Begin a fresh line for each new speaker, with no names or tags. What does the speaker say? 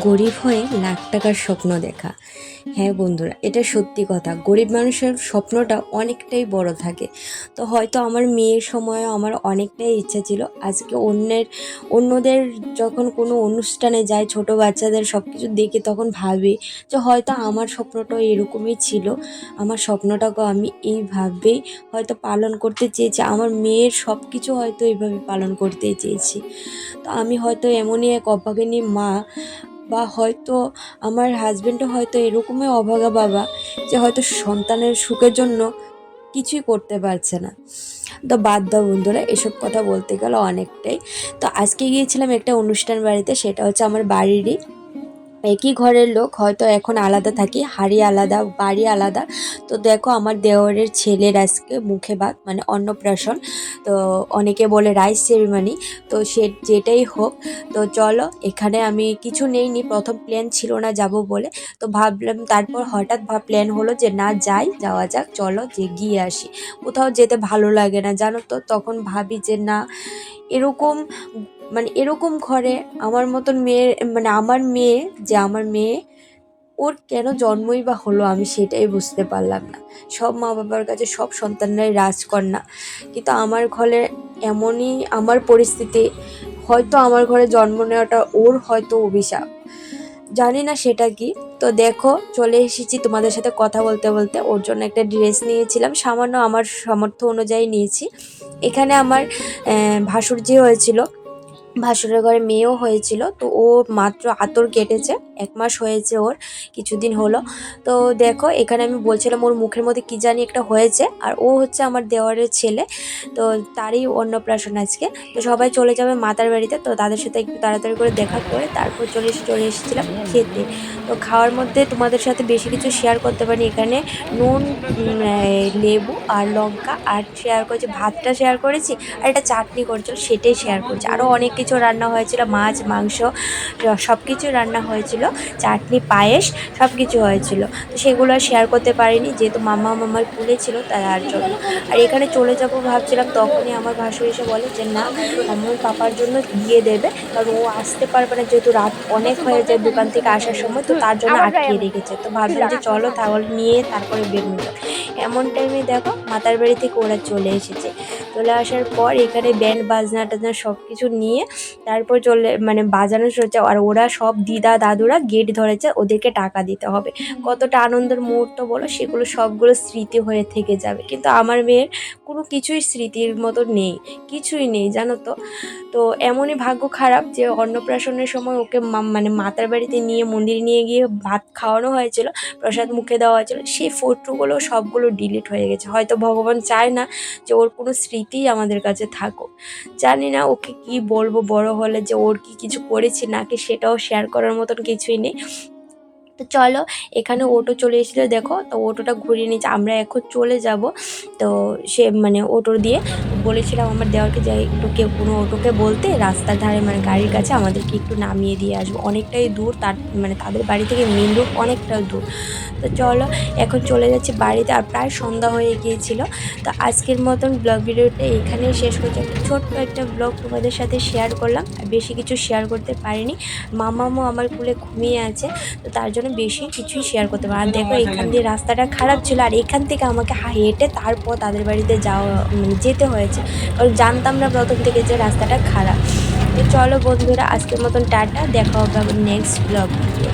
গরিব হয়ে লাখ টাকার স্বপ্ন দেখা। হ্যাঁ বন্ধুরা, এটা সত্যি কথা। গরিব মানুষের স্বপ্নটা অনেকটাই বড় থাকে। তো হয়তো আমার মেয়ের সময় আমার অনেকটাই ইচ্ছা ছিল আজকে অন্যদের যখন কোনো অনুষ্ঠানে যায়, ছোট বাচ্চাদের সব কিছু দেখে তখন ভাবি যে হয়তো আমার স্বপ্নটাও এরকমই ছিল। আমার স্বপ্নটাকেও আমি এইভাবেই হয়তো পালন করতে চেয়েছি, আমার মেয়ের সব কিছু হয়তো এইভাবে পালন করতে চেয়েছি। তো আমি হয়তো এমনই এক অভাগিনী মা, বা হয়তো আমার হাজবেন্ডও হয়তো এরকমই অভাগা বাবা, যে হয়তো সন্তানের সুখের জন্য কিছুই করতে পারছে না। তো বাদ দাও বন্ধুরা, এসব কথা বলতে গেলে অনেকটাই। তো আজকে গিয়েছিলাম একটা অনুষ্ঠান বাড়িতে, সেটা হচ্ছে আমার বাড়িরই একই ঘরের লোক, হয়তো এখন আলাদা থাকি, হাড়ি আলাদা বাড়ি আলাদা। তো দেখো আমার দেওরের ছেলের আজকে মুখে ভাত, মানে অন্নপ্রাশন। তো অনেকে বলে রাইস সেরিমনি। তো সে যেটাই হোক, তো চলো এখানে আমি কিছু নেইনি, প্রথম প্ল্যান ছিল না যাব বলে। তো ভাবলাম, তারপর হঠাৎ প্ল্যান হলো যে না যাওয়া যাক, চলো যে গিয়ে আসি। কোথাও যেতে ভালো লাগে না জানো তো, তখন ভাবি যে না, এরকম এরকম ঘরে আমার মতন মেয়ে, আমার মেয়ে, আমার মেয়ে ওর কেন জন্মই বা হলো, আমি সেটাই বুঝতে পারলাম না। সব মা বাবার কাছে সব সন্তানরাই রাজকন্যা, কিন্তু আমার ঘরে এমনই আমার পরিস্থিতি। হয়তো আমার ঘরে জন্ম নেওয়াটা ওর হয়তো অভিশাপ, জানি না সেটা কি। তো দেখো চলে এসেছি তোমাদের সাথে কথা বলতে বলতে। ওর জন্য একটা ড্রেস নিয়েছিলাম, সামান্য আমার সামর্থ্য অনুযায়ী নিয়েছি। এখানে আমার ভাসুরজি হয়েছিল, ভাসুরের ঘরে মেয়েও হয়েছিল। তো ও মাত্র আতর কেটেছে, 1 মাস হয়েছে ওর, কিছুদিন হলো। তো দেখো এখানে আমি বলছিলাম ওর মুখের মধ্যে কি জানি একটা হয়েছে, আর ও হচ্ছে আমার দেওয়ারের ছেলে। তো তারই অন্নপ্রাশন আজকে। তো সবাই চলে যাবে মাতার বাড়িতে, তো তাদের সাথে একটু তাড়াতাড়ি করে দেখা করে তারপর চলে এসেছিলাম খেতে। তো খাওয়ার মধ্যে তোমাদের সাথে বেশি কিছু শেয়ার করতে পারি এখানে। নুন, লেবু আর লঙ্কা, আর শেয়ার করেছি ভাতটা শেয়ার করেছি, আর একটা চাটনি করেছিল সেটাই শেয়ার করেছি। আরও অনেক কিছু রান্না হয়েছিল, মাছ মাংস সব কিছু রান্না হয়েছিল, চাটনি পায়েস সব কিছু হয়েছিল। তো সেগুলো আর শেয়ার করতে পারিনি, যেহেতু মামার কুলে ছিল তার জন্য। আর এখানে চলে যাব ভাবছিলাম, তখনই আমার ভাসুর এসে বলে যে না, মাম্মার পাপার জন্য দিয়ে দেবে, কারণ ও আসতে পারবে না, যেহেতু রাত অনেক হয়ে যায় দোকান থেকে আসার সময়, তো তার জন্য আটকিয়ে রেখেছে। তো ভাবলাম যে চলো তাহলে নিয়ে তারপরে বেরোনো যাক। এমন টাইমে দেখো মাতার বাড়ি থেকে ওরা চলে এসেছে। চলে আসার পর এখানে ব্যান্ড বাজনা টাজনা সব কিছু নিয়ে তারপর বাজানো হচ্ছে, আর ওরা সব দিদা দাদুরা গেট ধরেছে, ওদেরকে টাকা দিতে হবে। কতটা আনন্দের মুহূর্ত বলো, সেগুলো সবগুলো স্মৃতি হয়ে থেকে যাবে। কিন্তু আমার মেয়ের কোনো কিছুই স্মৃতির মতো নেই, কিছুই নেই জানো তো। তো এমনই ভাগ্য খারাপ যে অন্নপ্রাশনের সময় ওকে মাতার বাড়িতে নিয়ে মন্দিরে নিয়ে গিয়ে ভাত খাওয়ানো হয়েছিল, প্রসাদ মুখে দেওয়া হয়েছিল, সেই ফটোগুলো সবগুলো ডিলিট হয়ে গেছে। হয়তো ভগবান চায় না যে ওর কোনো স্মৃতি আমাদের কাছে থাকুক। জানি না ওকে কি বলবো, বড় হলে যে ওর কি কিছু করেছি নাকি সেটাও শেয়ার করার মতন কিছুই নেই। তো চলো এখানে অটো চলে এসেছিলো, দেখো তো অটোটা ঘুরিয়ে নিচ্ছে, আমরা এখন চলে যাব। তো সে অটো দিয়ে বলেছিলাম আমার দেওয়ারকে যে একটু কেউ কোনো অটোকে বলতে রাস্তার ধারে, গাড়ির কাছে আমাদেরকে একটু নামিয়ে দিয়ে আসবো, অনেকটাই দূর তার, তাদের বাড়ি থেকে মেন রোড অনেকটা দূর। তো চলো এখন চলে যাচ্ছি বাড়িতে, আর প্রায় সন্ধ্যা হয়ে গিয়েছিল। তো আজকের মতন ব্লগ ভিডিওটা এখানেই শেষ করছি। একটা ছোট্ট একটা ব্লগ তোমাদের সাথে শেয়ার করলাম, আর বেশি কিছু শেয়ার করতে পারিনি। মামামও আমার কুলে ঘুমিয়ে আছে, তো তার জন্য বেশি কিছুই শেয়ার করতে পারি। আর দেখো এখান দিয়ে রাস্তাটা খারাপ ছিল, আর এখান থেকে আমাকে হেঁটে তারপর তাদের বাড়িতে যাওয়া যেতে হয়েছে, কারণ জানতাম না প্রথম থেকে যে রাস্তাটা খারাপ। তো চলো বন্ধুরা, আজকের মতন টাটা, দেখা হবে আবার নেক্সট ব্লগ ভিডিও।